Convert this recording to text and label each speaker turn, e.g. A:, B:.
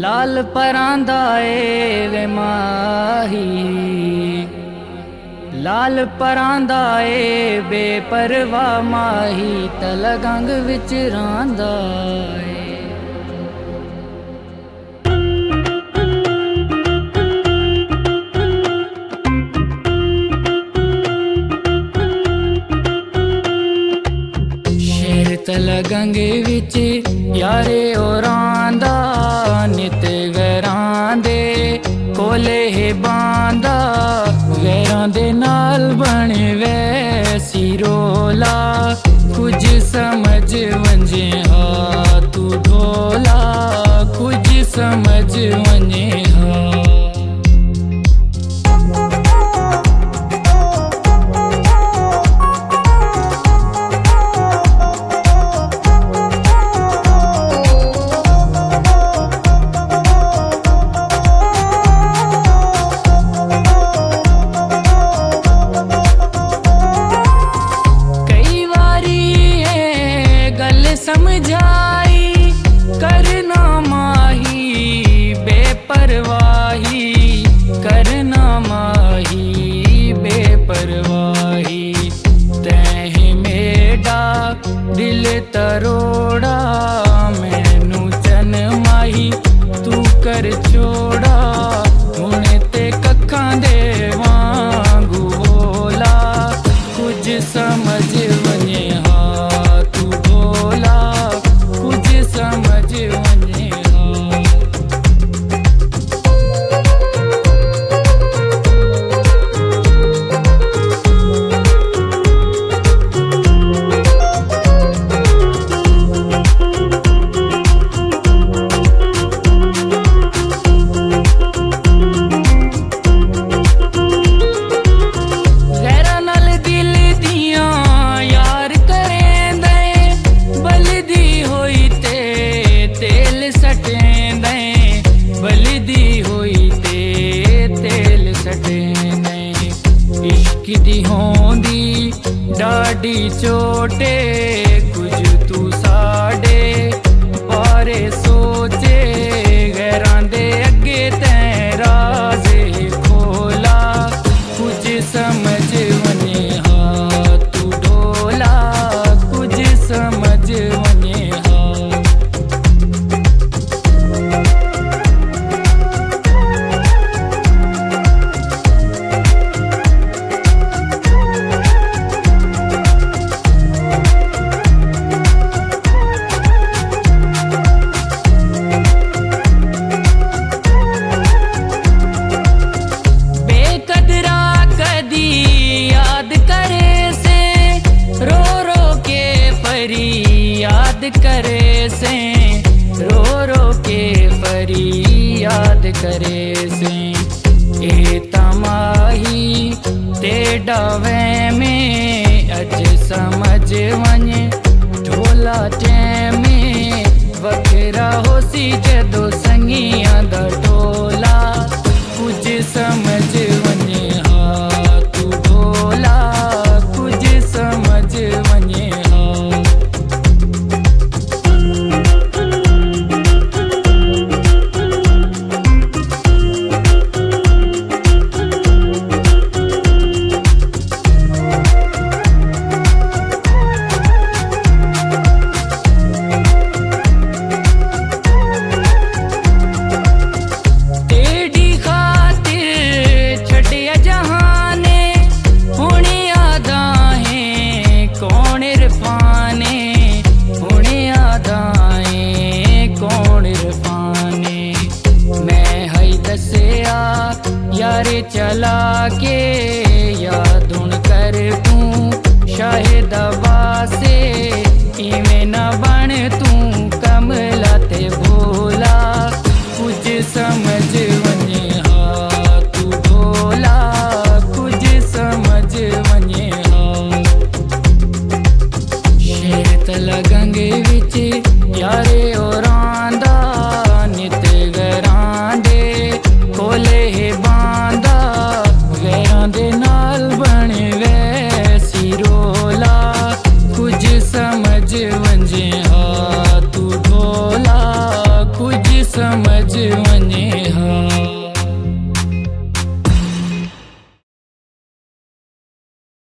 A: लाल परांदा ए वे माही, लाल परांदा ए बेपरवाह माही, तलगंग विच रांदा ए। शेर तलगंग विच यारे ओरांदा, नित गैरां दे कोले हे बांदा, गैरां दे नाल बन वैसी रोला, कुछ समझ वंजे हा तू ढोला, कुछ समझ वंजे हा। समझाई करना माही बेपरवाही, करना माही बेपरवाही, तैं मेरा दिल तरोड़ा, मैनू चन माही तू कर छोड़ा, हुण ते कक्खां दे वांगू बोला, कुछ समझ वने हा तू बोला, कुछ समझ वने हा। इश्क दी होंदी डाडी चोटे, कुछ तू साडे बारे सोचे, गैरां दे अगे तैं राज़े खोला, कुछ समझ वने हा तू ढोला, कुछ समझ वने हा। याद करे से रो रो के फरियाद करे से, ए तमाही ते डावे में अज समझ वने, ढोला में वखरा होसी जदों संगियां दा ढोला, कुछ समझ वने हा तू ढोला, कुछ समझ वने हा। यारे चला के यादुन कर तू शाहिद वासे, इवें न बन तू कमला ते भोला, कुछ समझ वने हा तू ढोला, कुछ समझ वने हा। शेर तलगंग विच यारे ओरांदा, नित गैरां दे कोले हे बांदा, गैरां दे नाल बन वैसी रोला, कुछ समझ वञे हा तू ढोला कुछ समझ वञे हा।